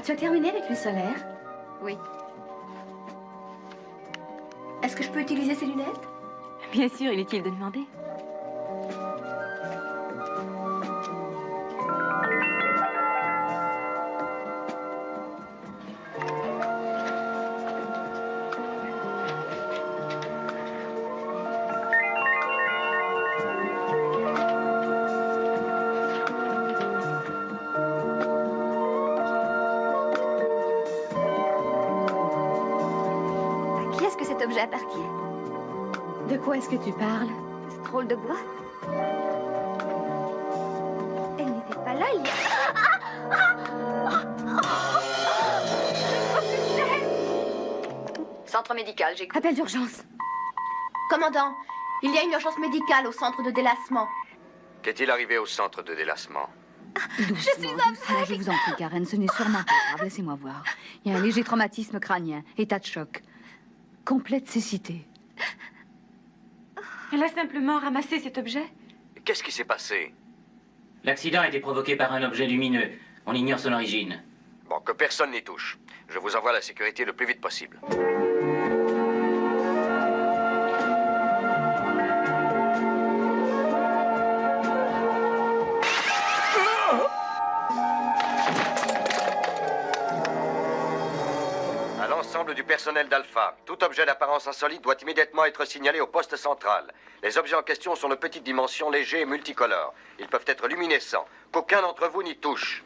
Ah, tu as terminé avec l'huile solaire? Oui. Est-ce que je peux utiliser ces lunettes? Bien sûr, inutile de demander. À qui est-ce que cet objet appartient? De quoi est-ce que tu parles? Ce drôle de boîte? Elle n'était pas là il y a... Centre médical, j'écoute. Appel d'urgence. Commandant, il y a une urgence médicale au centre de délassement. Qu'est-il arrivé au centre de délassement? Doucement, doucement, je vous en prie, Karen, ce n'est sûrement pas grave, laissez-moi voir. Il y a un léger traumatisme crânien, état de choc. Complète cécité. Elle a simplement ramassé cet objet. Qu'est-ce qui s'est passé? L'accident a été provoqué par un objet lumineux. On ignore son origine. Bon, que personne n'y touche. Je vous envoie la sécurité le plus vite possible. À l'ensemble du personnel d'Alpha, tout objet d'apparence insolite doit immédiatement être signalé au poste central. Les objets en question sont de petite dimension, légers et multicolores. Ils peuvent être luminescents. Qu'aucun d'entre vous n'y touche.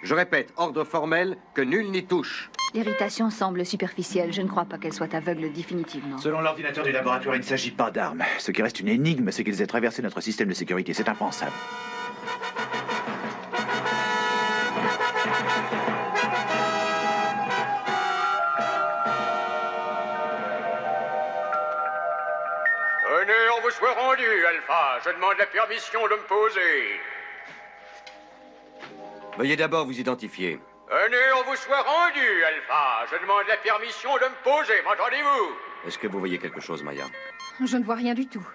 Je répète, ordre formel, que nul n'y touche. L'irritation semble superficielle. Je ne crois pas qu'elle soit aveugle définitivement. Selon l'ordinateur du laboratoire, il ne s'agit pas d'armes. Ce qui reste une énigme, c'est qu'ils aient traversé notre système de sécurité. C'est impensable. Venez, on vous soit rendu, Alpha. Je demande la permission de me poser. Veuillez d'abord vous identifier. Venez, on vous soit rendu, Alpha. Je demande la permission de me poser, m'entendez-vous? Est-ce que vous voyez quelque chose, Maya? Je ne vois rien du tout.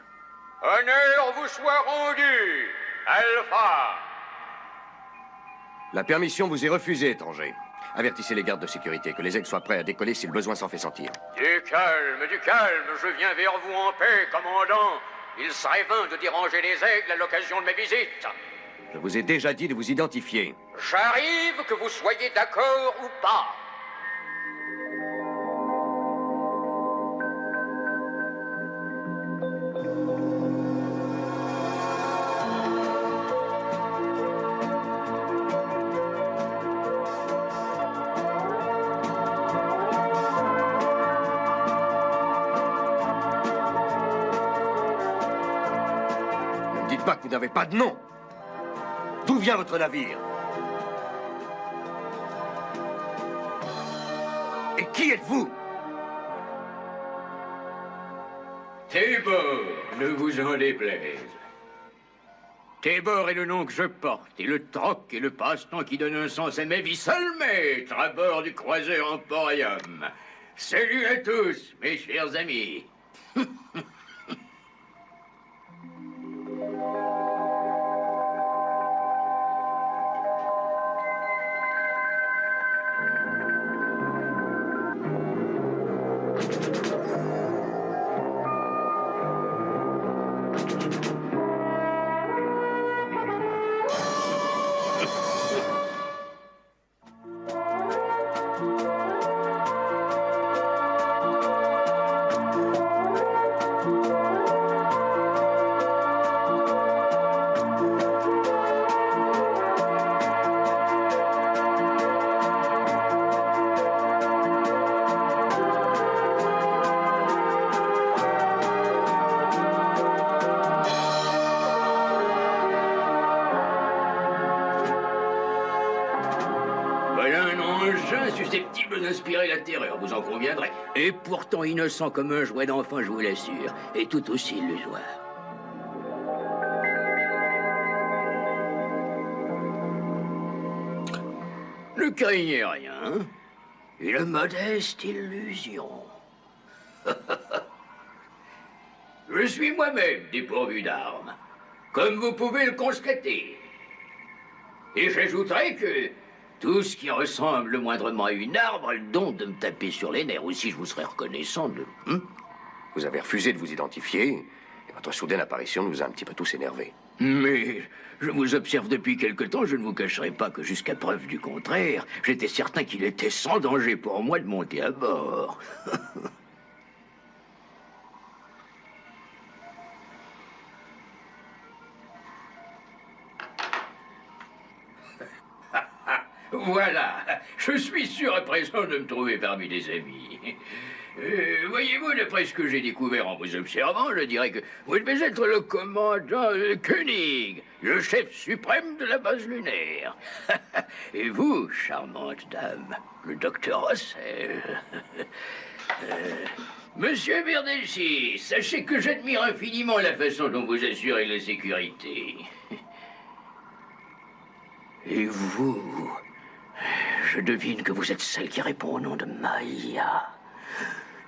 Venez, on vous soit rendu, Alpha. La permission vous est refusée, étranger. Avertissez les gardes de sécurité que les aigles soient prêts à décoller si le besoin s'en fait sentir. Du calme, je viens vers vous en paix, commandant. Il serait vain de déranger les aigles à l'occasion de mes visites. Je vous ai déjà dit de vous identifier. J'arrive, que vous soyez d'accord ou pas. Ne me dites pas que vous n'avez pas de nom. D'où vient votre navire? Et qui êtes-vous? Tébor, ne vous en déplaise. Tébor est le nom que je porte, et le troc est le passe-temps qui donne un sens à ma vie. Seul maître à bord du croiseur Emporium. Salut à tous, mes chers amis. Voilà un engin susceptible d'inspirer la terreur, vous en conviendrez. Et pourtant innocent comme un jouet d'enfant, je vous l'assure. Et tout aussi illusoire. Ne craignez rien. Une modeste illusion. Je suis moi-même dépourvu d'armes, comme vous pouvez le constater. Et j'ajouterai que Tout ce qui ressemble moindrement à une arbre a le don de me taper sur les nerfs. Aussi, je vous serais reconnaissant de... Vous avez refusé de vous identifier, et votre soudaine apparition nous a un petit peu tous énervés. Mais je vous observe depuis quelque temps, je ne vous cacherai pas que jusqu'à preuve du contraire, j'étais certain qu'il était sans danger pour moi de monter à bord. Voilà, je suis sûr à présent de me trouver parmi des amis. Voyez-vous, d'après ce que j'ai découvert en vous observant, je dirais que vous devez être le commandant Koenig, le chef suprême de la base lunaire. Et vous, charmante dame, le docteur Russell. Monsieur Verdelsi, sachez que j'admire infiniment la façon dont vous assurez la sécurité. Et vous, je devine que vous êtes celle qui répond au nom de Maya.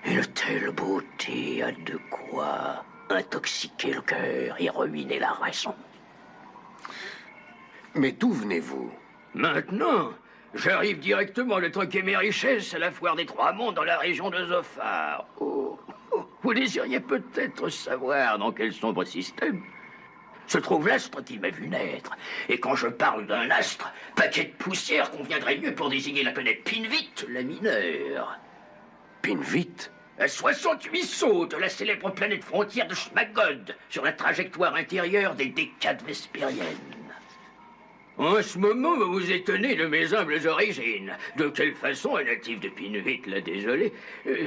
Une telle beauté a de quoi intoxiquer le cœur et ruiner la raison. Mais d'où venez-vous? Maintenant, j'arrive directement de troquer mes richesses à la foire des Trois Monts dans la région de Zophar. Oh, vous désiriez peut-être savoir dans quel sombre système se trouve l'astre qui m'a vu naître. Et quand je parle d'un astre, paquet de poussière conviendrait mieux pour désigner la planète Pinvit, la mineure. Pinvit? À 68 sauts de la célèbre planète frontière de Schmagod, sur la trajectoire intérieure des décades vespériennes. En ce moment, vous vous étonnez de mes humbles origines. De quelle façon un natif de Pinvit, là, désolé,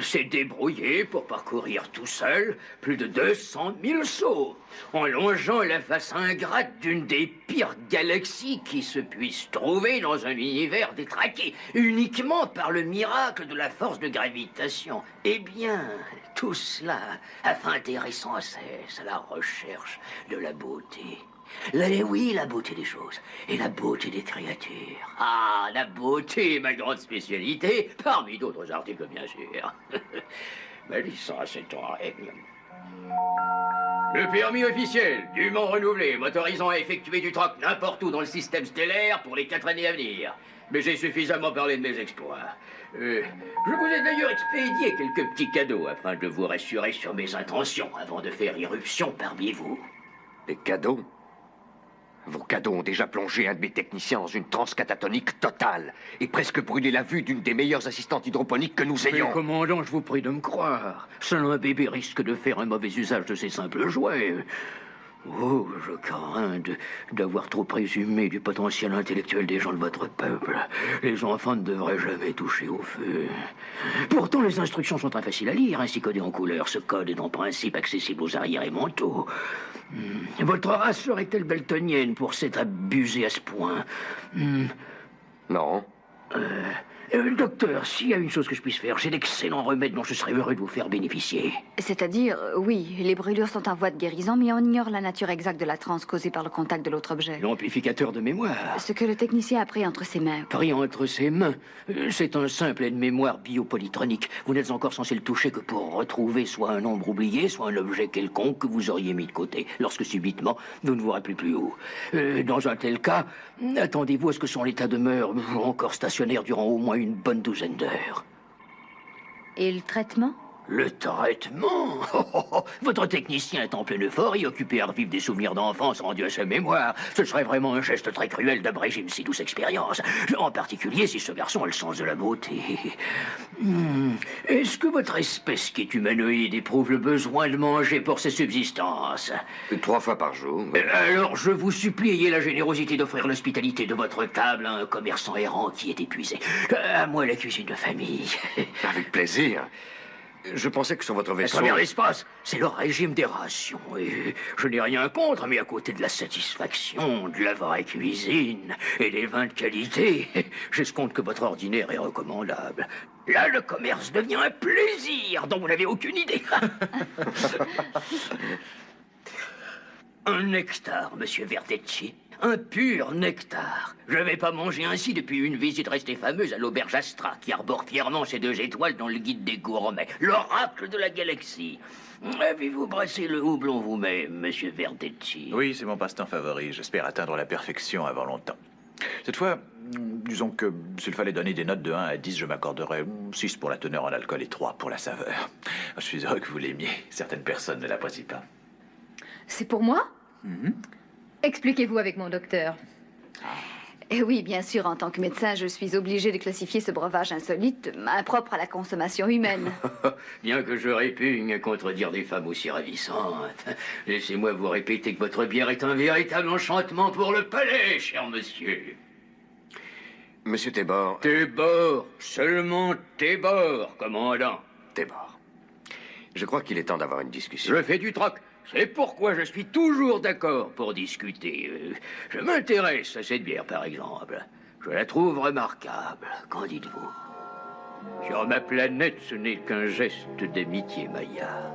s'est débrouillé pour parcourir tout seul plus de 200 000 sauts, en longeant la face ingrate d'une des pires galaxies qui se puisse trouver dans un univers détraqué uniquement par le miracle de la force de gravitation. Eh bien, tout cela afin d'errer sans cesse à la recherche de la beauté. Oui, la beauté des choses et la beauté des créatures. Ah, la beauté est ma grande spécialité, parmi d'autres articles, bien sûr. Ma licence est en règle. Le permis officiel, dûment renouvelé, m'autorisant à effectuer du troc n'importe où dans le système stellaire pour les 4 années à venir. Mais j'ai suffisamment parlé de mes exploits. Je vous ai d'ailleurs expédié quelques petits cadeaux afin de vous rassurer sur mes intentions avant de faire irruption parmi vous. Des cadeaux? Vos cadeaux ont déjà plongé un de mes techniciens dans une transe catatonique totale et presque brûlé la vue d'une des meilleures assistantes hydroponiques que nous ayons. Mais commandant, je vous prie de me croire. Seul un bébé risque de faire un mauvais usage de ces simples jouets. Oh, je crains d'avoir trop présumé du potentiel intellectuel des gens de votre peuple. Les enfants ne devraient jamais toucher au feu. Pourtant, les instructions sont très faciles à lire, ainsi codées en couleur. Ce code est en principe accessible aux arrières et manteaux. Votre race serait-elle beltonienne pour s'être abusée à ce point? Non. Docteur, s'il y a une chose que je puisse faire, j'ai d'excellents remèdes dont je serais heureux de vous faire bénéficier. C'est-à-dire, oui, les brûlures sont en voie de guérison, mais on ignore la nature exacte de la transe causée par le contact de l'autre objet. L'amplificateur de mémoire. Ce que le technicien a pris entre ses mains. Pris entre ses mains. C'est un simple aide-mémoire biopolytronique. Vous n'êtes encore censé le toucher que pour retrouver soit un nombre oublié, soit un objet quelconque que vous auriez mis de côté, lorsque subitement, vous ne vous rappelez plus où. Dans un tel cas, attendez-vous à ce que son état demeure encore stationnaire durant au moins une bonne douzaine d'heures. Et le traitement? Le traitement? Votre technicien est en pleine euphorie, occupé à revivre des souvenirs d'enfance rendus à sa mémoire. Ce serait vraiment un geste très cruel d'abréger une si douce expérience. En particulier si ce garçon a le sens de la beauté. Est-ce que votre espèce qui est humanoïde éprouve le besoin de manger pour sa subsistance? 3 fois par jour. Alors je vous supplie, ayez la générosité d'offrir l'hospitalité de votre table à un commerçant errant qui est épuisé. À moi la cuisine de famille. Avec plaisir. Je pensais que sur votre vaisseau... À travers l'espace, c'est le régime des rations. Et je n'ai rien contre, mais à côté de la satisfaction, de la vraie cuisine et des vins de qualité, j'escompte que votre ordinaire est recommandable. Là, le commerce devient un plaisir dont vous n'avez aucune idée. Un nectar, monsieur Verdecci. Un pur nectar. Je vais pas manger ainsi depuis une visite restée fameuse à l'auberge Astra, qui arbore fièrement ses 2 étoiles dans le guide des gourmets. L'oracle de la galaxie. Avez-vous brassé le houblon vous-même, monsieur Verdecci? Oui, c'est mon passe-temps favori. J'espère atteindre la perfection avant longtemps. Cette fois, Disons que s'il fallait donner des notes de 1 à 10, je m'accorderais 6 pour la teneur en alcool et 3 pour la saveur. Je suis heureux que vous l'aimiez. Certaines personnes ne l'apprécient pas. C'est pour moi? Expliquez-vous avec mon docteur. Et oui, bien sûr, en tant que médecin, je suis obligée de classifier ce breuvage insolite, impropre à la consommation humaine. Bien que je répugne à contredire des femmes aussi ravissantes, laissez-moi vous répéter que votre bière est un véritable enchantement pour le palais, cher monsieur. Monsieur Tébor... Tébor, seulement Tébor, commandant. Tébor. Je crois qu'il est temps d'avoir une discussion. Je fais du troc. C'est pourquoi je suis toujours d'accord pour discuter. Je m'intéresse à cette bière, par exemple. Je la trouve remarquable. Qu'en dites-vous? Sur ma planète, ce n'est qu'un geste d'amitié maya.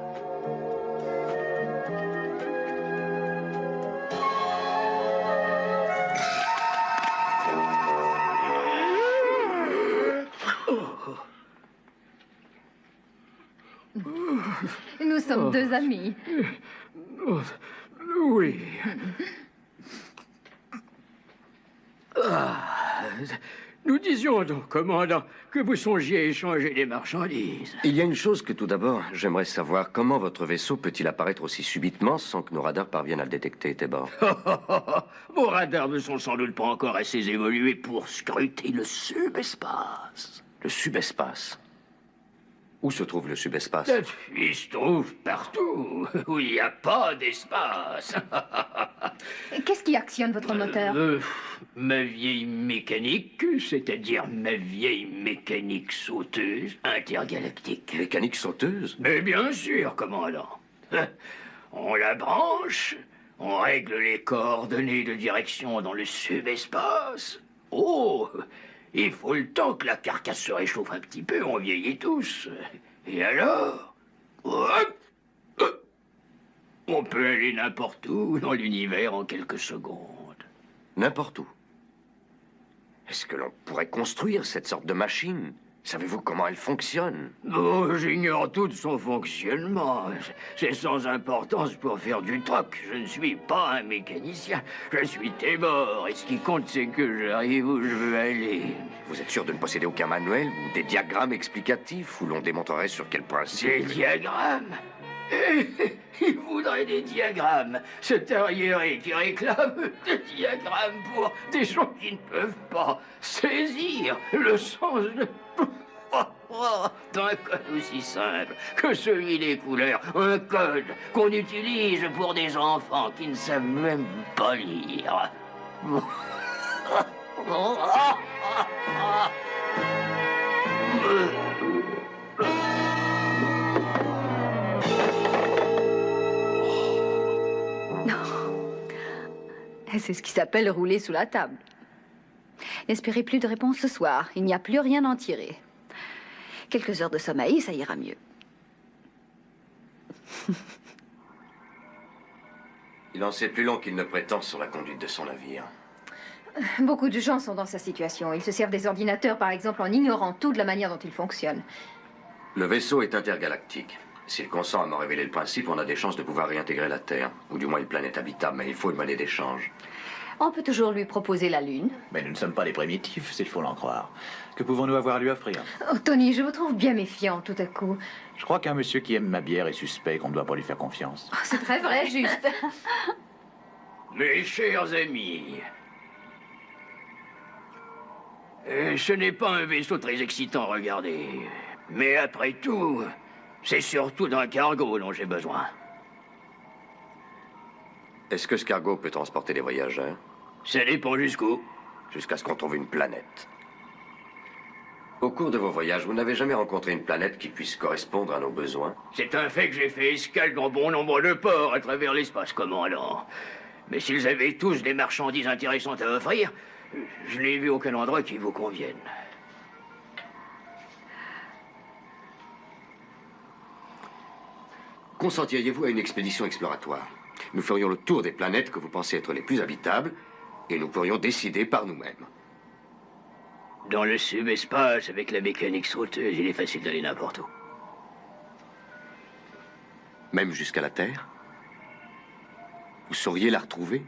Nous sommes deux amis. Oui. Nous disions donc, commandant, que vous songiez échanger des marchandises. Il y a une chose que tout d'abord, j'aimerais savoir. Comment votre vaisseau peut-il apparaître aussi subitement sans que nos radars parviennent à le détecter, Tébor? Vos radars ne sont sans doute pas encore assez évolués pour scruter le subespace. Le subespace? Où se trouve le subespace? Il se trouve partout où il n'y a pas d'espace. Qu'est-ce qui actionne votre moteur? Ma vieille mécanique, c'est-à-dire ma vieille mécanique sauteuse intergalactique. Mécanique sauteuse? Mais bien sûr, commandant. On la branche, on règle les coordonnées de direction dans le subespace. Oh, il faut le temps que la carcasse se réchauffe un petit peu, on vieillit tous. Et alors, hop, on peut aller n'importe où dans l'univers en quelques secondes. N'importe où. Est-ce que l'on pourrait construire cette sorte de machine? Savez-vous comment elle fonctionne? Oh, j'ignore tout de son fonctionnement. C'est sans importance pour faire du troc. Je ne suis pas un mécanicien. Je suis Tébor. Et ce qui compte, c'est que j'arrive où je veux aller. Vous êtes sûr de ne posséder aucun manuel ou des diagrammes explicatifs où l'on démontrerait sur quel principe? Des diagrammes? Il voudrait des diagrammes. Ce arriéré qui réclame des diagrammes pour des gens qui ne peuvent pas saisir le sens d'un code aussi simple que celui des couleurs. Un code qu'on utilise pour des enfants qui ne savent même pas lire. C'est ce qui s'appelle rouler sous la table. N'espérez plus de réponse ce soir. Il n'y a plus rien à en tirer. Quelques heures de sommeil, ça ira mieux. Il en sait plus long qu'il ne prétend sur la conduite de son navire. Beaucoup de gens sont dans sa situation. Ils se servent des ordinateurs, par exemple, en ignorant tout de la manière dont ils fonctionnent. Le vaisseau est intergalactique. S'il consent à m'en révéler le principe, on a des chances de pouvoir réintégrer la Terre. Ou du moins une planète habitable, mais il faut une monnaie d'échange. On peut toujours lui proposer la Lune. Mais nous ne sommes pas des primitifs, s'il faut l'en croire. Que pouvons-nous avoir à lui offrir? Oh, Tony, je vous trouve bien méfiant tout à coup. Je crois qu'un monsieur qui aime ma bière est suspect, qu'on ne doit pas lui faire confiance. Oh, c'est très vrai, juste. Mes chers amis, ce n'est pas un vaisseau très excitant, regardez. Mais après tout, c'est surtout d'un cargo dont j'ai besoin. Est-ce que ce cargo peut transporter des voyageurs? Ça dépend jusqu'où. Jusqu'à ce qu'on trouve une planète. Au cours de vos voyages, vous n'avez jamais rencontré une planète qui puisse correspondre à nos besoins? C'est un fait que j'ai fait escale dans bon nombre de ports à travers l'espace, commandant. Mais s'ils avaient tous des marchandises intéressantes à offrir, je n'ai vu aucun endroit qui vous convienne. Consentiriez-vous à une expédition exploratoire? Nous ferions le tour des planètes que vous pensez être les plus habitables et nous pourrions décider par nous-mêmes. Dans le subespace, avec la mécanique sauteuse, il est facile d'aller n'importe où. Même jusqu'à la Terre? Vous sauriez la retrouver?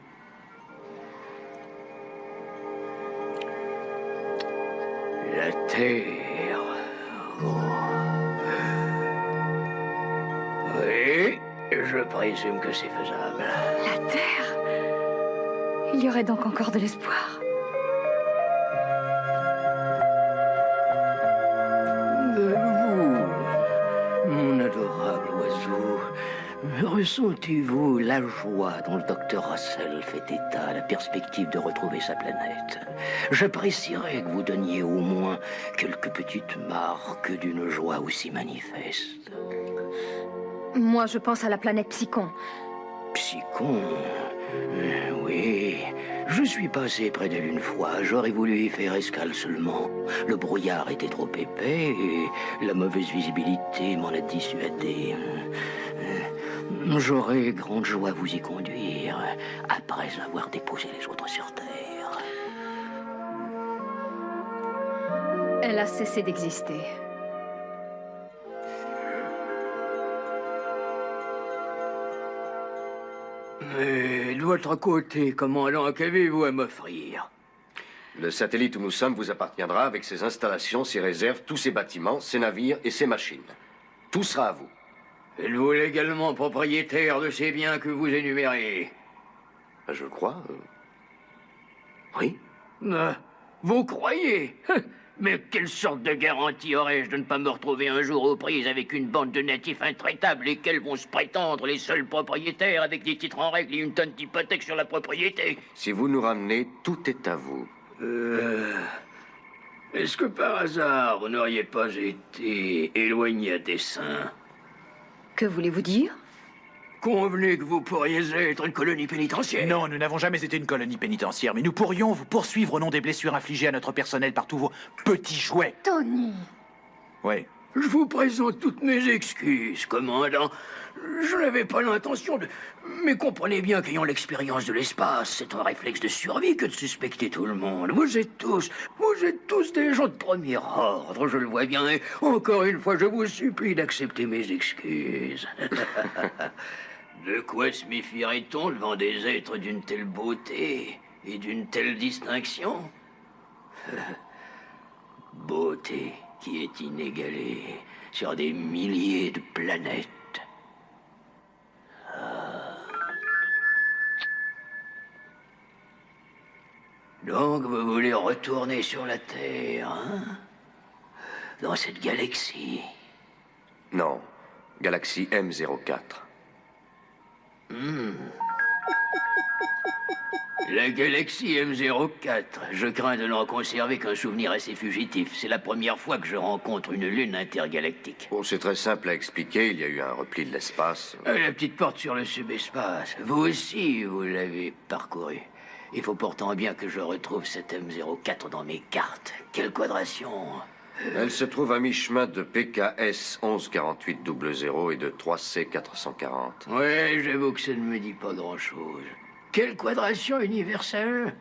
La Terre. Oh. Oui, je présume que c'est faisable. La Terre. Il y aurait donc encore de l'espoir. Vous, mon adorable oiseau, ressentez-vous la joie dont le docteur Russell fait état à la perspective de retrouver sa planète? J'apprécierais que vous donniez au moins quelques petites marques d'une joie aussi manifeste. Moi, je pense à la planète Psychon. Psychon? Oui, je suis passé près d'elle une fois. J'aurais voulu y faire escale seulement. Le brouillard était trop épais et la mauvaise visibilité m'en a dissuadé. J'aurais grande joie à vous y conduire après avoir déposé les autres sur Terre. Elle a cessé d'exister. Mais de votre côté, commandant, qu'avez-vous à m'offrir? Le satellite où nous sommes vous appartiendra avec ses installations, ses réserves, tous ses bâtiments, ses navires et ses machines. Tout sera à vous. Êtes-vous légalement propriétaire de ces biens que vous énumérez? Je le crois. Oui. Vous croyez? Mais quelle sorte de garantie aurais-je de ne pas me retrouver un jour aux prises avec une bande de natifs intraitables, lesquels vont se prétendre les seuls propriétaires avec des titres en règle et une tonne d'hypothèques sur la propriété? Si vous nous ramenez, tout est à vous. Est-ce que par hasard, vous n'auriez pas été éloigné à dessein? Que voulez-vous dire? Convenez que vous pourriez être une colonie pénitentiaire. Non, nous n'avons jamais été une colonie pénitentiaire, mais nous pourrions vous poursuivre au nom des blessures infligées à notre personnel par tous vos petits jouets. Tony! Oui. Je vous présente toutes mes excuses, commandant. Je n'avais pas l'intention de... Mais comprenez bien qu'ayant l'expérience de l'espace, c'est un réflexe de survie que de suspecter tout le monde. Vous êtes tous des gens de premier ordre, je le vois bien. Et encore une fois, je vous supplie d'accepter mes excuses. De quoi se méfierait-on devant des êtres d'une telle beauté et d'une telle distinction? Beauté qui est inégalée sur des milliers de planètes. Donc vous voulez retourner sur la Terre, hein? Dans cette galaxie? Non. Galaxie M04. La galaxie M04. Je crains de n'en conserver qu'un souvenir assez fugitif. C'est la première fois que je rencontre une lune intergalactique. Bon, c'est très simple à expliquer. Il y a eu un repli de l'espace. La petite porte sur le subespace. Vous aussi, vous l'avez parcouru. Il faut pourtant bien que je retrouve cette M04 dans mes cartes. Quelle quadration! Elle se trouve à mi-chemin de PKS 114800 et de 3C440. Oui, j'avoue que ça ne me dit pas grand-chose. Quelle quadration universelle?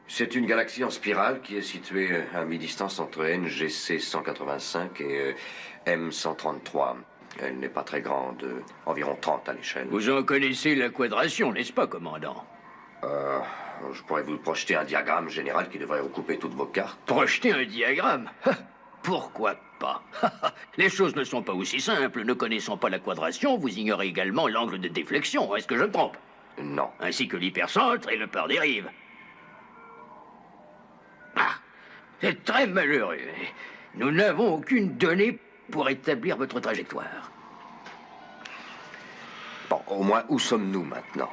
C'est une galaxie en spirale qui est située à mi-distance entre NGC 185 et M133. Elle n'est pas très grande, environ 30 à l'échelle. Vous en connaissez la quadration, n'est-ce pas, commandant? Je pourrais vous projeter un diagramme général qui devrait recouper toutes vos cartes. Projeter un diagramme? Pourquoi pas? Les choses ne sont pas aussi simples. Ne connaissant pas la quadration, vous ignorez également l'angle de déflexion. Est-ce que je me trompe? Non. Ainsi que l'hypercentre et le port des rives. Ah, c'est très malheureux. Nous n'avons aucune donnée pour établir votre trajectoire. Bon, au moins, où sommes-nous maintenant?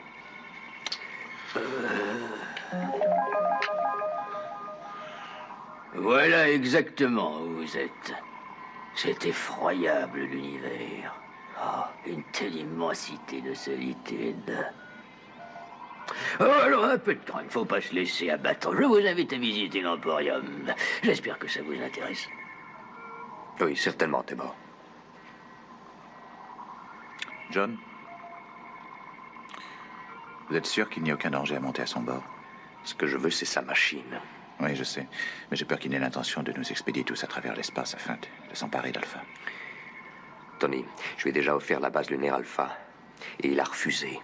Voilà exactement où vous êtes. C'est effroyable, l'univers. Oh, une telle immensité de solitude. Oh, alors, un peu de temps, il ne faut pas se laisser abattre. Je vous invite à visiter l'Emporium. J'espère que ça vous intéresse. Oui, certainement, Théodore. John? Vous êtes sûr qu'il n'y a aucun danger à monter à son bord? Ce que je veux, c'est sa machine. Oui, je sais. Mais j'ai peur qu'il n'ait l'intention de nous expédier tous à travers l'espace afin de s'emparer d'Alpha. Tony, je lui ai déjà offert la base lunaire Alpha. Et il a refusé.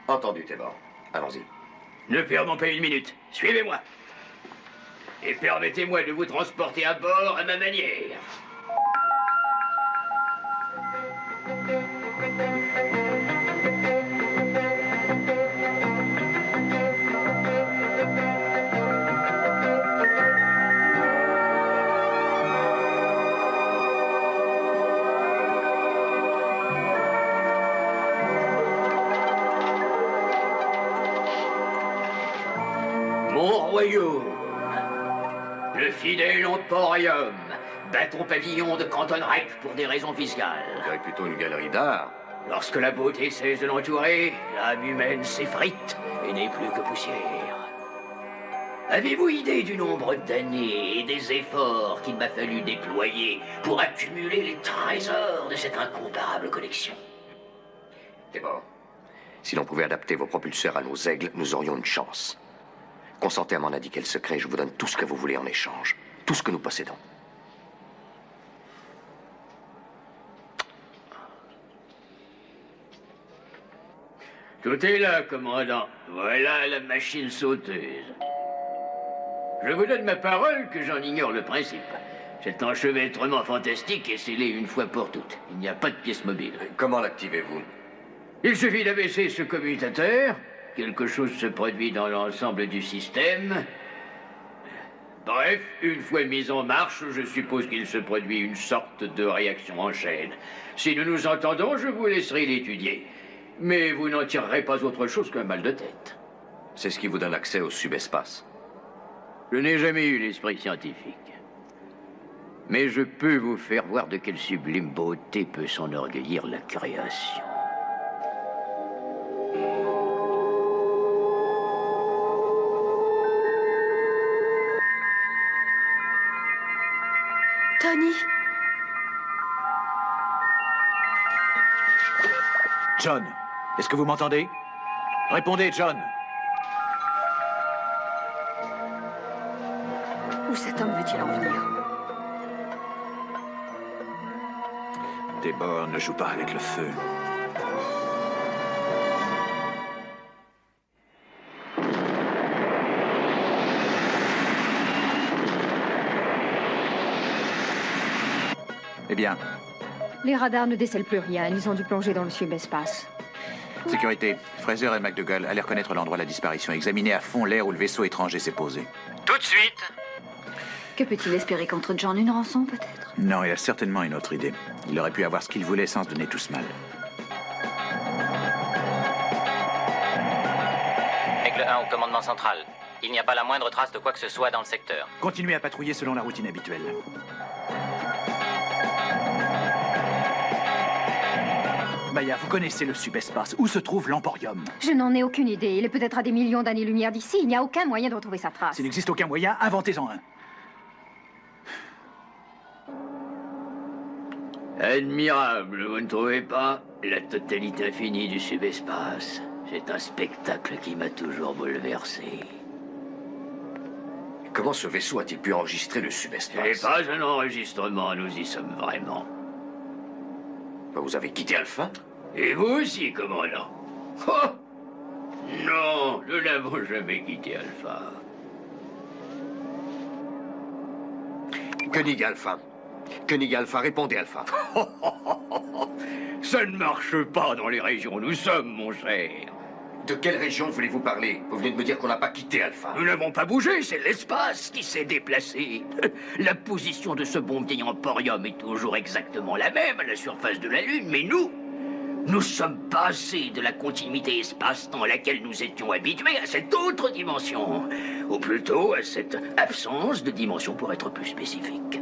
Entendu, Théodore. Allons-y. Ne perdons pas une minute. Suivez-moi. et permettez-moi de vous transporter à bord à ma manière. Mon royaume, le fidèle Emporium, bâton pavillon de Canton-Reich pour des raisons fiscales. On dirait plutôt une galerie d'art. Lorsque la beauté cesse de l'entourer, l'âme humaine s'effrite et n'est plus que poussière. Avez-vous idée du nombre d'années et des efforts qu'il m'a fallu déployer pour accumuler les trésors de cette incomparable collection? D'abord, si l'on pouvait adapter vos propulseurs à nos aigles, nous aurions une chance. Consentez à m'en indiquer le secret, je vous donne tout ce que vous voulez en échange. Tout ce que nous possédons. Tout est là, commandant. Voilà la machine sauteuse. Je vous donne ma parole que j'en ignore le principe. Cet enchevêtrement fantastique est scellé une fois pour toutes. Il n'y a pas de pièce mobile. Comment l'activez-vous? Il suffit d'abaisser ce commutateur. Quelque chose se produit dans l'ensemble du système. Bref, une fois mis en marche, je suppose qu'il se produit une sorte de réaction en chaîne. Si nous nous entendons, je vous laisserai l'étudier. Mais vous n'en tirerez pas autre chose qu'un mal de tête. C'est ce qui vous donne accès au subespace. Je n'ai jamais eu l'esprit scientifique. Mais je peux vous faire voir de quelle sublime beauté peut s'enorgueillir la création. Tony. John, est-ce que vous m'entendez? Répondez, John. Où cet homme veut-il en venir? Débord, ne joue pas avec le feu. Eh bien, Les radars ne décèlent plus rien. Ils ont dû plonger dans le subespace. sécurité. Fraser et McDougall allaient reconnaître l'endroit de la disparition. Examiner à fond l'air où le vaisseau étranger s'est posé. Tout de suite. Que peut-il espérer contre John? Une rançon, peut-être? Non, il a certainement une autre idée. Il aurait pu avoir ce qu'il voulait sans se donner tout ce mal. Aigle 1 au commandement central. Il n'y a pas la moindre trace de quoi que ce soit dans le secteur. Continuez à patrouiller selon la routine habituelle. Maya, vous connaissez le subespace. Où se trouve l'Emporium? Je n'en ai aucune idée. Il est peut-être à des millions d'années-lumière d'ici. Il n'y a aucun moyen de retrouver sa trace. S'il n'existe aucun moyen, inventez-en un. Admirable, vous ne trouvez pas? La totalité infinie du subespace. C'est un spectacle qui m'a toujours bouleversé. Comment ce vaisseau a-t-il pu enregistrer le Ce subespace? n'est pas un enregistrement, nous y sommes vraiment. Vous avez quitté Alpha? Et vous aussi, commandant. Oh! Non, nous n'avons jamais quitté Alpha. Koenig Alpha. Koenig Alpha, répondez Alpha. Ça ne marche pas dans les régions où nous sommes, mon cher. De quelle région voulez-vous parler? Vous venez de me dire qu'on n'a pas quitté Alpha. Nous n'avons pas bougé, c'est l'espace qui s'est déplacé. La position de ce bon vieil emporium est toujours exactement la même à la surface de la Lune, mais nous sommes passés de la continuité espace-temps à laquelle nous étions habitués à cette autre dimension. Ou plutôt à cette absence de dimension pour être plus spécifique.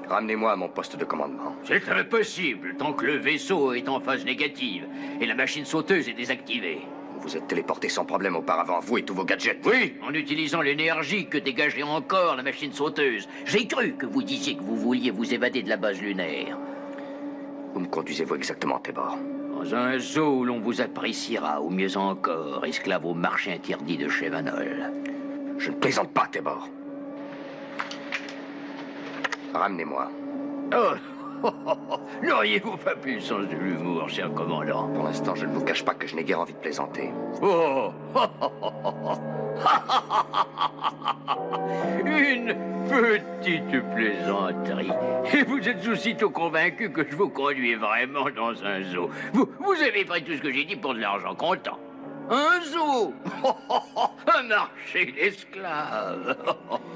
Ramenez-moi à mon poste de commandement. C'est impossible tant que le vaisseau est en phase négative et la machine sauteuse est désactivée. Vous vous êtes téléporté sans problème auparavant, vous et tous vos gadgets. Oui, en utilisant l'énergie que dégageait encore la machine sauteuse. J'ai cru que vous disiez que vous vouliez vous évader de la base lunaire. Où me conduisez-vous exactement, Tébor? Dans un zoo où l'on vous appréciera, ou mieux encore, esclave au marché interdit de Chevanol. Je ne plaisante pas, Tébor. Ramenez-moi. Oh, N'auriez-vous pas plus le sens de l'humour, cher commandant? Pour l'instant, je ne vous cache pas que je n'ai guère envie de plaisanter. Oh. Une petite plaisanterie. Et vous êtes aussitôt convaincu que je vous conduis vraiment dans un zoo. Vous avez pris tout ce que j'ai dit pour de l'argent comptant. Un zoo. Un marché d'esclaves.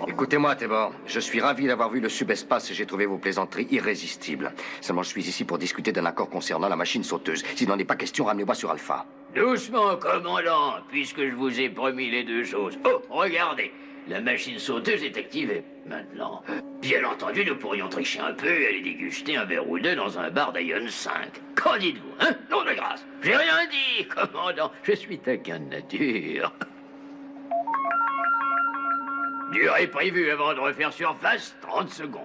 Écoutez-moi, Tébor, je suis ravi d'avoir vu le subespace et j'ai trouvé vos plaisanteries irrésistibles. Seulement, je suis ici pour discuter d'un accord concernant la machine sauteuse. S'il n'en est pas question, ramenez-moi sur Alpha. Doucement, commandant, puisque je vous ai promis les deux choses. Oh, regardez, la machine sauteuse est activée maintenant. Bien entendu, nous pourrions tricher un peu et aller déguster un verre ou deux dans un bar d'Ion 5. Qu'en dites-vous, hein? Non de grâce. J'ai rien dit, commandant. Je suis taquin de nature. Durée prévue avant de refaire surface, 30 secondes.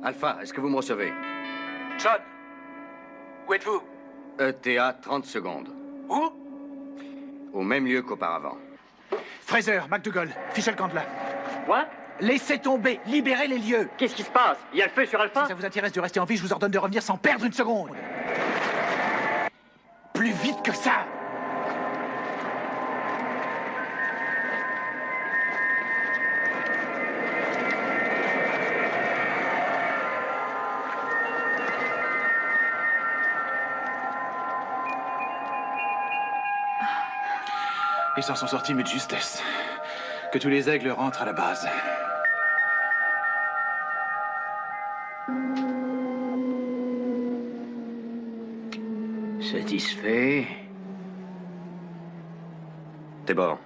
Alpha, est-ce que vous me recevez? John, où êtes-vous? ETA, 30 secondes. Où? Au même lieu qu'auparavant. Fraser, McDougall, Fischel Candler. Quoi? Laissez tomber, libérez les lieux. Qu'est-ce qui se passe? Il y a le feu sur Alpha? Si ça vous intéresse de rester en vie, je vous ordonne de revenir sans perdre une seconde. Plus vite que ça. Ils s'en sont sortis, mais de justesse. Que tous les aigles rentrent à la base. Satisfait? Tébor,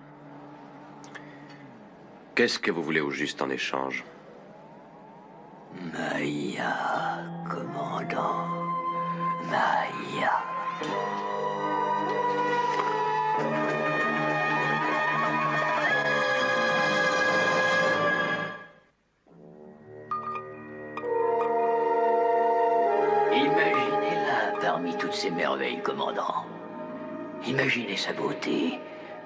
qu'est-ce que vous voulez au juste en échange? Maya, commandant. Maya. Imaginez-la parmi toutes ces merveilles, commandant. Imaginez sa beauté,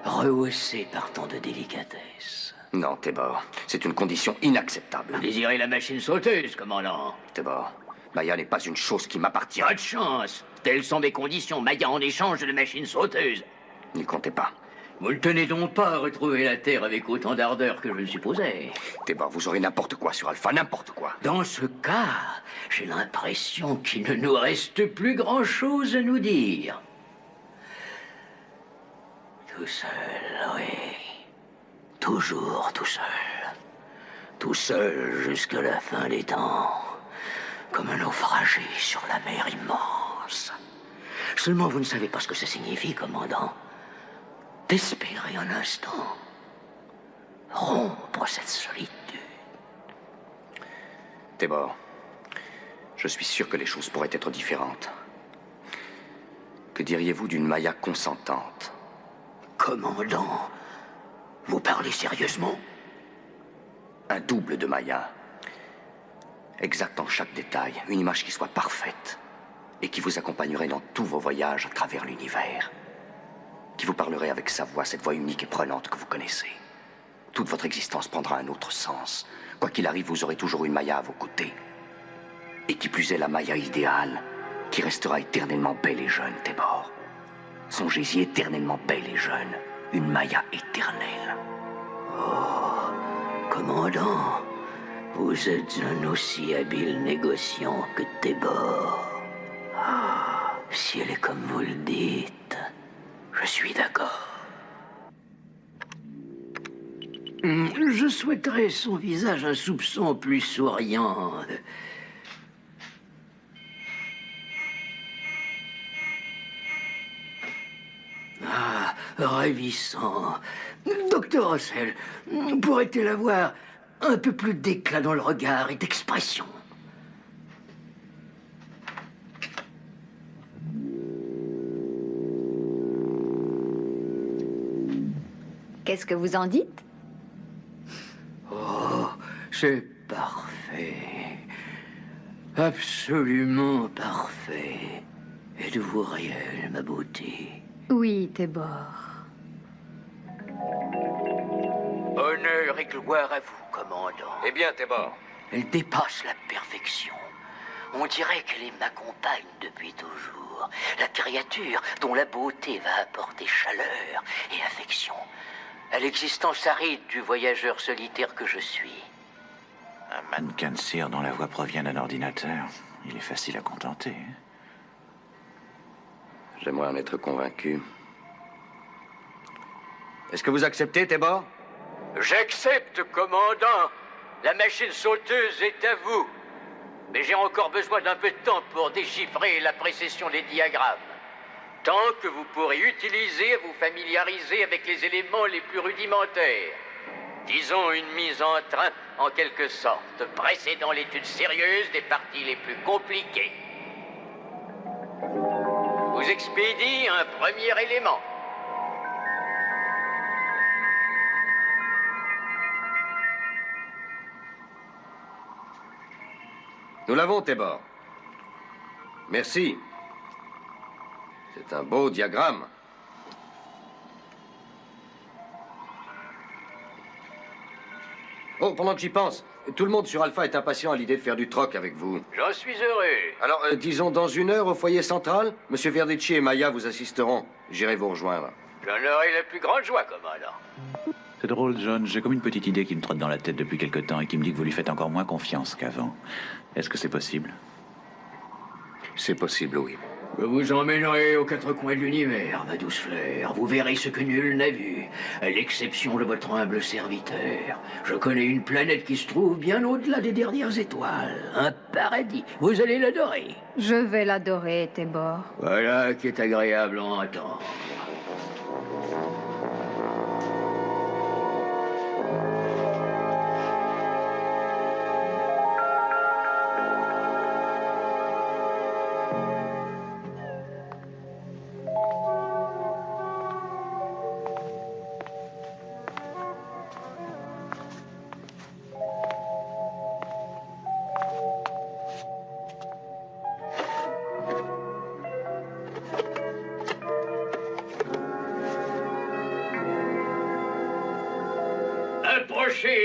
rehaussée par tant de délicatesse. Non, Tébor, c'est une condition inacceptable. Vous désirez la machine sauteuse, commandant? Tébor, Maya n'est pas une chose qui m'appartient. Pas de chance. Telles sont mes conditions. Maya en échange de la machine sauteuse. N'y comptez pas. Vous ne tenez donc pas à retrouver la Terre avec autant d'ardeur que je le supposais. Tébor, vous aurez n'importe quoi sur Alpha, n'importe quoi. Dans ce cas, j'ai l'impression qu'il ne nous reste plus grand-chose à nous dire. Tout seul, oui. Toujours tout seul. Tout seul jusqu'à la fin des temps. Comme un naufragé sur la mer immense. Seulement, vous ne savez pas ce que ça signifie, commandant. D'espérer un instant. Rompre cette solitude. Tébor, je suis sûr que les choses pourraient être différentes. Que diriez-vous d'une Maya consentante? Commandant, vous parlez sérieusement? Un double de Maya. Exact en chaque détail, une image qui soit parfaite et qui vous accompagnerait dans tous vos voyages à travers l'univers. Qui vous parlerait avec sa voix, cette voix unique et prenante que vous connaissez. Toute votre existence prendra un autre sens. Quoi qu'il arrive, vous aurez toujours une Maya à vos côtés. Et qui plus est la Maya idéale, qui restera éternellement belle et jeune, Tébor. Songez-y, éternellement belle et jeune. Une Maya éternelle. Oh, commandant, vous êtes un aussi habile négociant que Tébor. Ah, si elle est comme vous le dites, je suis d'accord. Je souhaiterais son visage un soupçon plus souriant. Ah, ravissant. Docteur Russell, pourrait-elle avoir un peu plus d'éclat dans le regard et d'expression? Qu'est-ce que vous en dites? Oh, c'est parfait. Absolument parfait. Êtes-vous réelle, ma beauté? Oui, Tébor. Honneur et gloire à vous, commandant. Eh bien, Tébor. Elle dépasse la perfection. On dirait qu'elle m'accompagne depuis toujours. La créature dont la beauté va apporter chaleur et affection à l'existence aride du voyageur solitaire que je suis. Un mannequin de cire dont la voix provient d'un ordinateur. Il est facile à contenter. J'aimerais en être convaincu. Est-ce que vous acceptez, Tébor? J'accepte, commandant. La machine sauteuse est à vous. Mais j'ai encore besoin d'un peu de temps pour déchiffrer la précession des diagrammes. Tant que vous pourrez utiliser, vous familiariser avec les éléments les plus rudimentaires. Disons une mise en train, en quelque sorte, précédant l'étude sérieuse des parties les plus compliquées. Vous expédie un premier élément. Nous l'avons, Tébor. Merci. C'est un beau diagramme. Oh, pendant que j'y pense, tout le monde sur Alpha est impatient à l'idée de faire du troc avec vous. J'en suis heureux. Alors, disons dans 1 heure au foyer central, Monsieur Verdici et Maya vous assisteront. J'irai vous rejoindre. J'en aurai la plus grande joie, commandant. C'est drôle, John. J'ai comme une petite idée qui me trotte dans la tête depuis quelque temps et qui me dit que vous lui faites encore moins confiance qu'avant. Est-ce que c'est possible? C'est possible, oui. Je vous emmènerai aux 4 coins de l'univers, ma douce fleur. Vous verrez ce que nul n'a vu, à l'exception de votre humble serviteur. Je connais une planète qui se trouve bien au-delà des dernières étoiles. Un paradis. Vous allez l'adorer. Je vais l'adorer, Tébor. Voilà qui est agréable à entendre.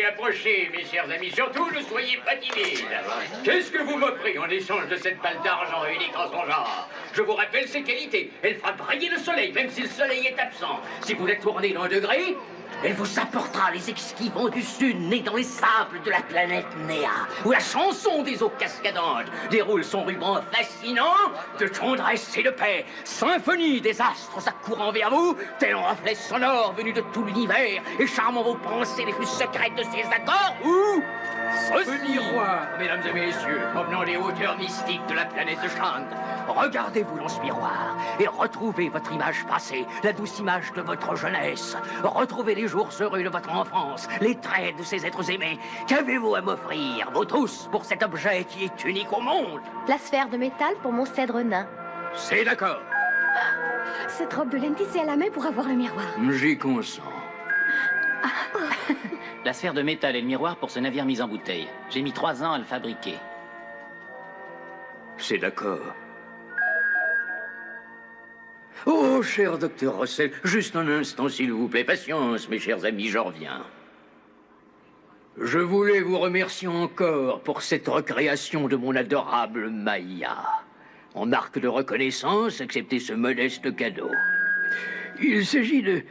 Approchez, mes chers amis. Surtout, ne soyez pas timides. Qu'est-ce que vous m'offrez en échange de cette balle d'argent unique en son genre? Je vous rappelle ses qualités. Elle fera briller le soleil, même si le soleil est absent. Si vous la tournez d'un degré, elle vous apportera les exquis vents du sud nés dans les sables de la planète Néa, où la chanson des eaux cascadantes déroule son ruban fascinant de tendresse et de paix. Symphonie des astres accourant vers vous, tel un reflet sonore venu de tout l'univers et charmant vos pensées les plus secrètes de ces accords, ou ce miroir, mesdames et messieurs, provenant des hauteurs mystiques de la planète de Shant. Regardez-vous dans ce miroir et retrouvez votre image passée, la douce image de votre jeunesse. Retrouvez les jours heureux de votre enfance, les traits de ces êtres aimés. Qu'avez-vous à m'offrir, vous tous, pour cet objet qui est unique au monde? La sphère de métal pour mon cèdre nain. C'est d'accord. Cette robe de laine tissée à la main pour avoir le miroir. J'y consens. La sphère de métal et le miroir pour ce navire mis en bouteille. J'ai mis 3 ans à le fabriquer. C'est d'accord. Oh, cher docteur Russell, juste un instant, s'il vous plaît. Patience, mes chers amis, je reviens. Je voulais vous remercier encore pour cette recréation de mon adorable Maya. En marque de reconnaissance, acceptez ce modeste cadeau. Il s'agit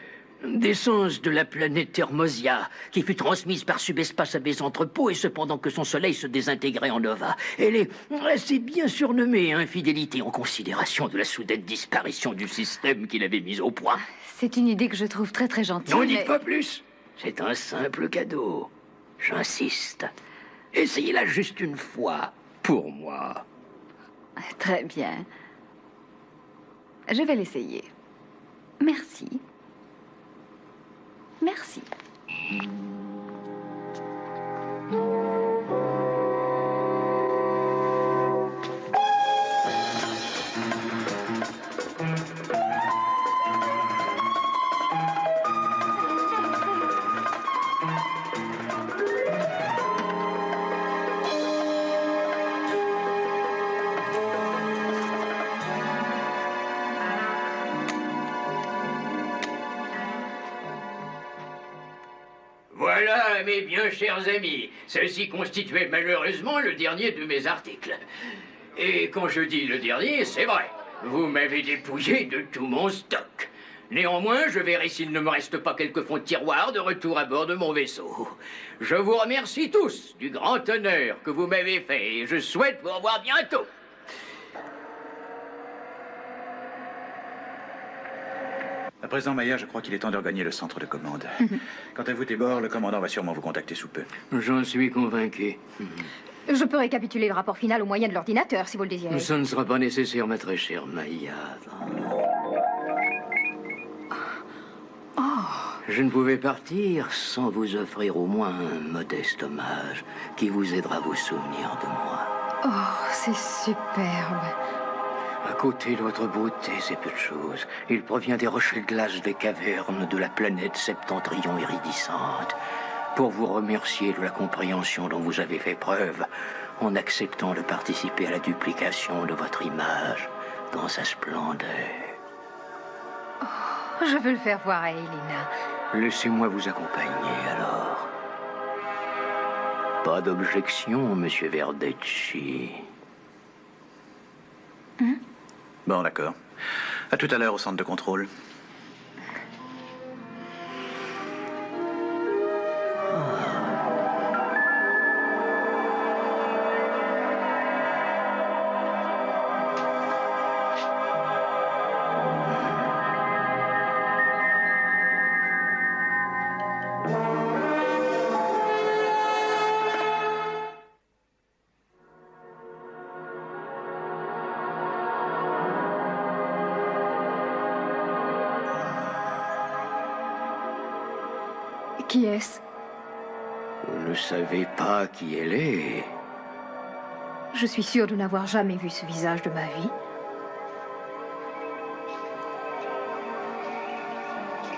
d'essence de la planète Thermosia, qui fut transmise par subespace à mes entrepôts, et cependant que son soleil se désintégrait en nova. Elle est assez bien surnommée infidélité en considération de la soudaine disparition du système qu'il avait mis au point. C'est une idée que je trouve très très gentille. N'en dites pas plus. C'est un simple cadeau. J'insiste. Essayez-la juste une fois, pour moi. Très bien. Je vais l'essayer. Merci. Merci. Voilà, mes bien chers amis. Ceci constituait malheureusement le dernier de mes articles. Et quand je dis le dernier, c'est vrai. Vous m'avez dépouillé de tout mon stock. Néanmoins, je verrai s'il ne me reste pas quelques fonds de tiroir de retour à bord de mon vaisseau. Je vous remercie tous du grand honneur que vous m'avez fait et je souhaite vous revoir bientôt. À présent, Maya, je crois qu'il est temps de regagner le centre de commande. Quant à vous, Tébor, le commandant va sûrement vous contacter sous peu. J'en suis convaincu. Je peux récapituler le rapport final au moyen de l'ordinateur, si vous le désirez. Ça ne sera pas nécessaire, ma très chère Maya. Je ne pouvais partir sans vous offrir au moins un modeste hommage qui vous aidera à vous souvenir de moi. Oh, c'est superbe. À côté de votre beauté, c'est peu de choses. Il provient des rochers de glace des cavernes de la planète Septentrion iridescente. Pour vous remercier de la compréhension dont vous avez fait preuve en acceptant de participer à la duplication de votre image dans sa splendeur. Oh, je veux le faire voir à Elena. Laissez-moi vous accompagner, alors. Pas d'objection, monsieur Verdecci. Bon, d'accord. À tout à l'heure au centre de contrôle. Qui est-ce? Vous ne savez pas qui elle est. Je suis sûre de n'avoir jamais vu ce visage de ma vie.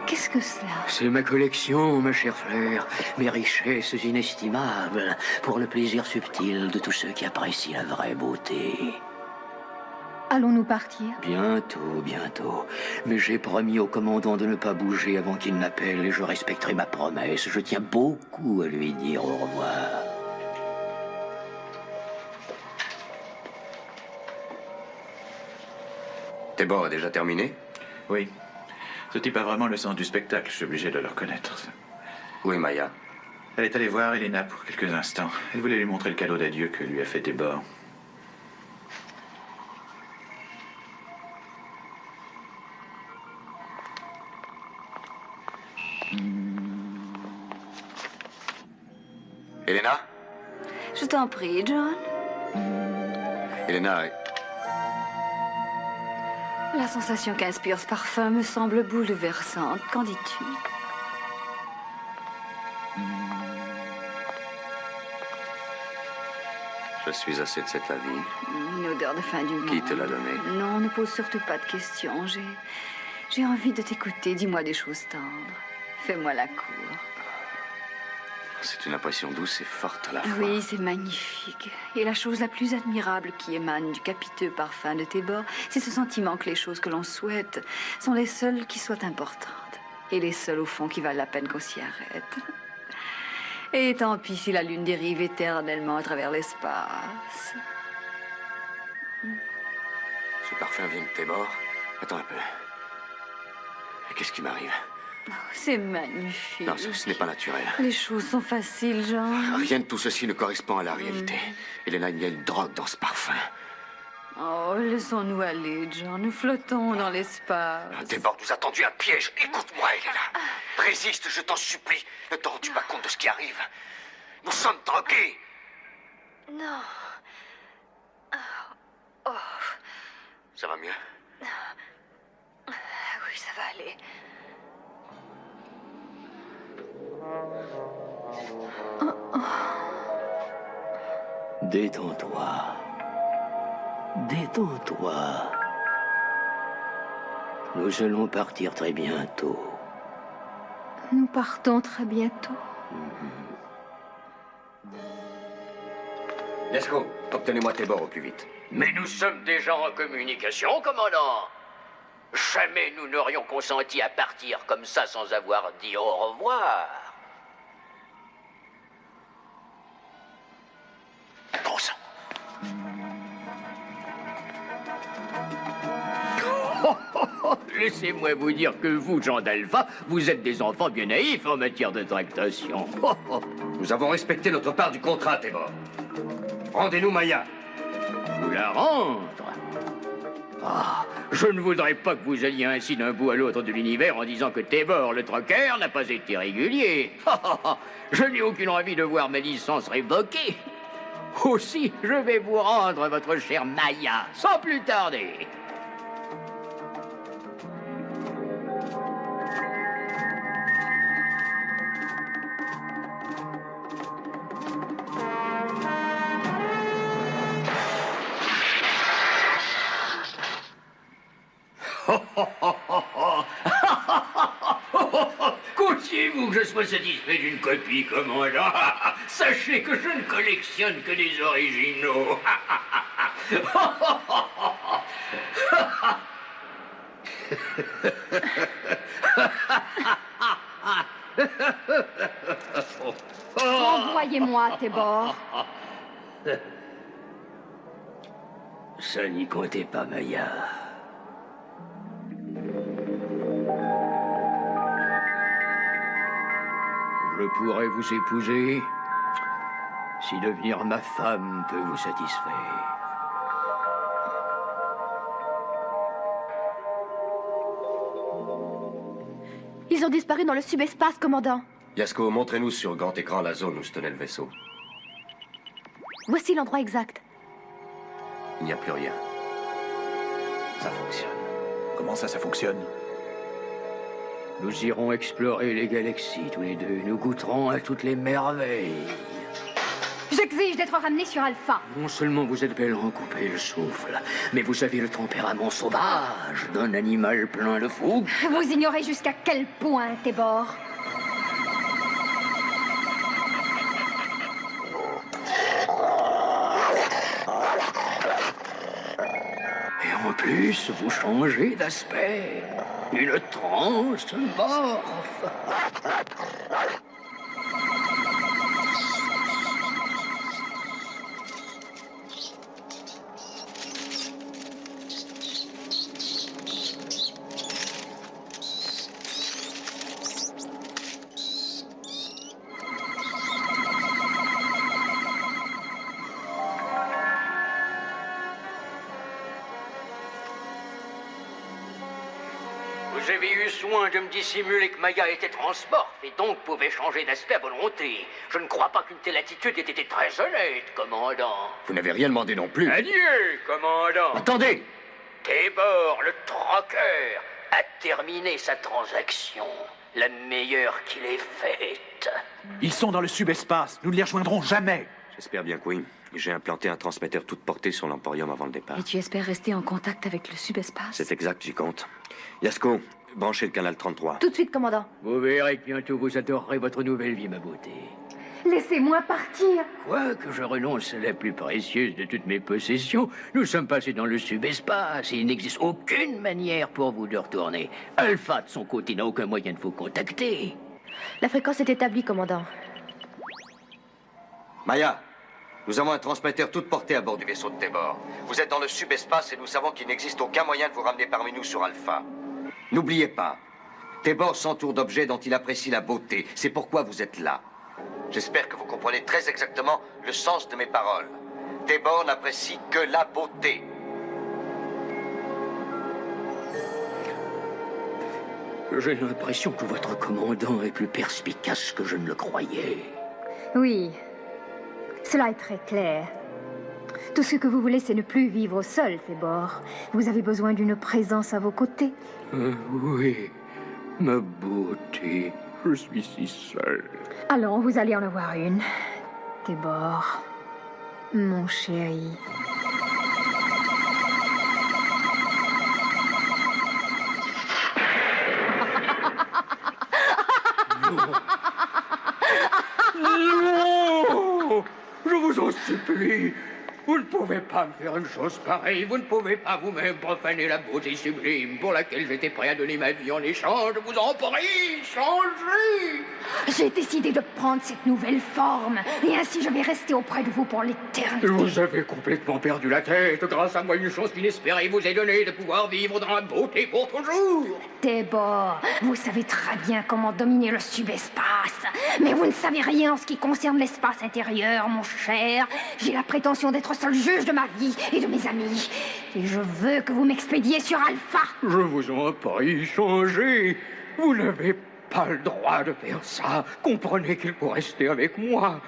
Qu'est-ce que cela? C'est ma collection, ma chère Fleur. Mes richesses inestimables pour le plaisir subtil de tous ceux qui apprécient la vraie beauté. Allons-nous partir? Bientôt, bientôt. Mais j'ai promis au commandant de ne pas bouger avant qu'il n'appelle et je respecterai ma promesse. Je tiens beaucoup à lui dire au revoir. Tébor a déjà terminé? Oui. Ce type a vraiment le sens du spectacle, je suis obligé de le reconnaître. Où est Maya? Elle est allée voir Elena pour quelques instants. Elle voulait lui montrer le cadeau d'adieu que lui a fait Tébor. Elena? Je t'en prie, John. Elena, La sensation qu'inspire ce parfum me semble bouleversante. Qu'en dis-tu? je suis assez de cet avis. Une odeur de fin du monde. Qui te l'a donné? Non, ne pose surtout pas de questions. J'ai envie de t'écouter. Dis-moi des choses tendres. Fais-moi la cour. C'est une impression douce et forte à la fois. Oui, c'est magnifique. Et la chose la plus admirable qui émane du capiteux parfum de Tébor, c'est ce sentiment que les choses que l'on souhaite sont les seules qui soient importantes. Et les seules, au fond, qui valent la peine qu'on s'y arrête. Et tant pis si la lune dérive éternellement à travers l'espace. Ce parfum vient de Tébor? Attends un peu. Qu'est-ce qui m'arrive? Oh, c'est magnifique. Non, ce n'est pas naturel. Les choses sont faciles, Jean. Rien de tout ceci ne correspond à la réalité. Elena, il y a une drogue dans ce parfum. Oh, laissons-nous aller, John. Nous flottons dans l'espace. Tébor nous a tendu un piège. Écoute-moi, Elena. Résiste, je t'en supplie. Ne te rends-tu pas compte de ce qui arrive? Nous sommes drogués. Non. Ça va mieux? Oui, ça va aller. Détends-toi. Détends-toi. Nous allons partir très bientôt. Nous partons très bientôt. Let's go. Obtenez-moi Tébor au plus vite. Mais nous sommes déjà en communication, commandant. Jamais nous n'aurions consenti à partir comme ça sans avoir dit au revoir. Laissez-moi vous dire que vous, gens d'Alpha, vous êtes des enfants bien naïfs en matière de tractation. Oh, oh. Nous avons respecté notre part du contrat, Tébor. Rendez-nous Maya. Vous la rendre? Ah, je ne voudrais pas que vous alliez ainsi d'un bout à l'autre de l'univers en disant que Tébor, le troqueur, n'a pas été régulier. Je n'ai aucune envie de voir ma licence révoquée. Aussi, je vais vous rendre votre chère Maya, sans plus tarder. Comptiez-vous que je sois satisfait d'une copie, commandant? Sachez que je ne collectionne que des originaux. Renvoyez-moi, Tébor. Ça n'y comptait pas, Maya. Je pourrais vous épouser si devenir ma femme peut vous satisfaire. Ils ont disparu dans le subespace, commandant. Yasko, montrez-nous sur grand écran la zone où se tenait le vaisseau. Voici l'endroit exact. Il n'y a plus rien. Ça fonctionne. Comment ça fonctionne? Nous irons explorer les galaxies tous les deux. Nous goûterons à toutes les merveilles. J'exige d'être ramené sur Alpha. Non seulement vous êtes belle en couper le souffle, mais vous avez le tempérament sauvage d'un animal plein de fougue. Vous ignorez jusqu'à quel point, Tébor. Et en plus, vous changez d'aspect. Une transe morphe. Vous avez eu soin de me dissimuler que Maya était transmorphe et donc pouvait changer d'aspect à volonté. Je ne crois pas qu'une telle attitude ait été très honnête, commandant. Vous n'avez rien demandé non plus. Adieu, commandant. Attendez! Tébor, le troqueur, a terminé sa transaction. La meilleure qu'il ait faite. Ils sont dans le subespace. Nous ne les rejoindrons jamais. J'espère bien que oui. J'ai implanté un transmetteur toute portée sur l'Emporium avant le départ. Et tu espères rester en contact avec le subespace? C'est exact, j'y compte. Yasko, branchez le canal 33. Tout de suite, commandant. Vous verrez que bientôt vous adorerez votre nouvelle vie, ma beauté. Laissez-moi partir. Quoique je renonce à la plus précieuse de toutes mes possessions, nous sommes passés dans le subespace et il n'existe aucune manière pour vous de retourner. Alpha, de son côté, n'a aucun moyen de vous contacter. La fréquence est établie, commandant. Maya, nous avons un transmetteur toute portée à bord du vaisseau de Tébor. Vous êtes dans le subespace et nous savons qu'il n'existe aucun moyen de vous ramener parmi nous sur Alpha. N'oubliez pas, Tébor s'entoure d'objets dont il apprécie la beauté. C'est pourquoi vous êtes là. J'espère que vous comprenez très exactement le sens de mes paroles. Tébor n'apprécie que la beauté. J'ai l'impression que votre commandant est plus perspicace que je ne le croyais. Oui, cela est très clair. Tout ce que vous voulez, c'est ne plus vivre seul, Tébor. Vous avez besoin d'une présence à vos côtés. Oui, ma beauté. Je suis si seul. Allons, vous allez en avoir une. Tébor, mon chéri. Non! Je vous en supplie. Vous ne pouvez pas me faire une chose pareille. Vous ne pouvez pas vous-même profaner la beauté sublime pour laquelle j'étais prêt à donner ma vie en échange. Je vous en prie, changez. J'ai décidé de prendre cette nouvelle forme, et ainsi je vais rester auprès de vous pour l'éternité. Vous avez complètement perdu la tête. Grâce à moi, une chance inespérée vous est donnée de pouvoir vivre dans la beauté pour toujours. Tébor, vous savez très bien comment dominer le subespace, mais vous ne savez rien en ce qui concerne l'espace intérieur, mon cher. J'ai la prétention d'être seul juge de ma vie et de mes amis, et je veux que vous m'expédiez sur Alpha. Je vous en prie, changez. Vous n'avez pas le droit de faire ça. Comprenez qu'il faut rester avec moi.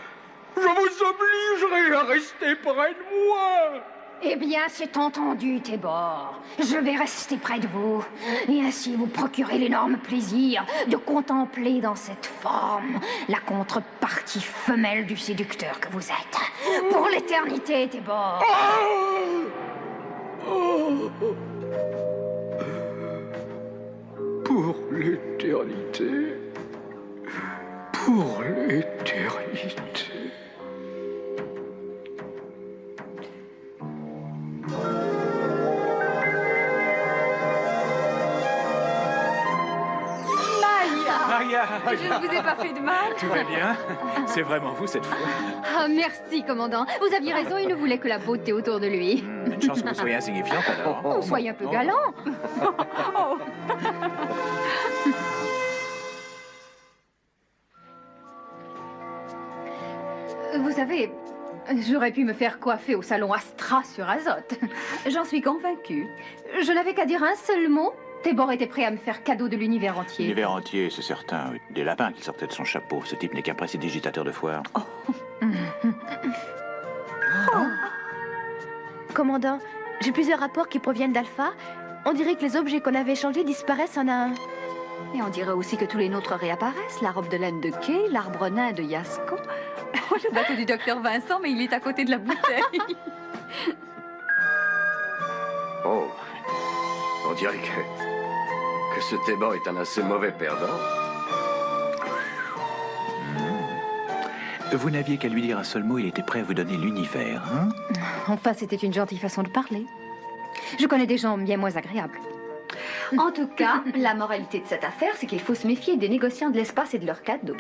Je vous obligerai à rester près de moi. Eh bien, c'est entendu, Tébor. Je vais rester près de vous, et ainsi vous procurer l'énorme plaisir de contempler dans cette forme la contrepartie femelle du séducteur que vous êtes. Pour l'éternité, Tébor. Pour l'éternité. Pour l'éternité. Maria! Je ne vous ai pas fait de mal. Tout va bien? C'est vraiment vous cette fois? Ah, merci, commandant. Vous aviez raison, il ne voulait que la beauté autour de lui. Une chance que vous soyez insignifiante alors. Oh, soyez un peu galant. Vous savez, j'aurais pu me faire coiffer au salon Astra sur Azote. J'en suis convaincue. Je n'avais qu'à dire un seul mot. Tébor était prêt à me faire cadeau de l'univers entier. L'univers entier, c'est certain. Des lapins qui sortaient de son chapeau. Ce type n'est qu'un prestidigitateur de foire. Commandant, j'ai plusieurs rapports qui proviennent d'Alpha. On dirait que les objets qu'on avait échangés disparaissent en un. Et on dirait aussi que tous les nôtres réapparaissent. La robe de laine de Kay, l'arbre nain de Yasko. Oh, le bateau du docteur Vincent, mais il est à côté de la bouteille. Oh, on dirait que ce Tébor est un assez mauvais perdant. Vous n'aviez qu'à lui dire un seul mot, il était prêt à vous donner l'univers, hein? Enfin, c'était une gentille façon de parler. Je connais des gens bien moins agréables. En tout cas, la moralité de cette affaire, c'est qu'il faut se méfier des négociants de l'espace et de leurs cadeaux.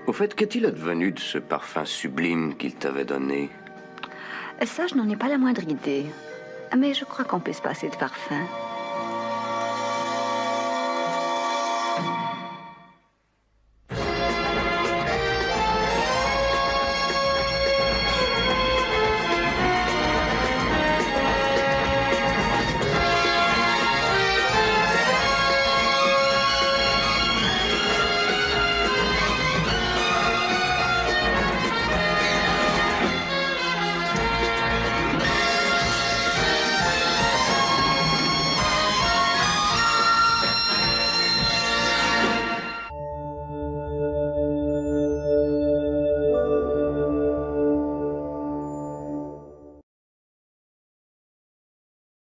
Au fait, qu'est-il advenu de ce parfum sublime qu'il t'avait donné? Ça, je n'en ai pas la moindre idée. Mais je crois qu'on peut se passer de parfum.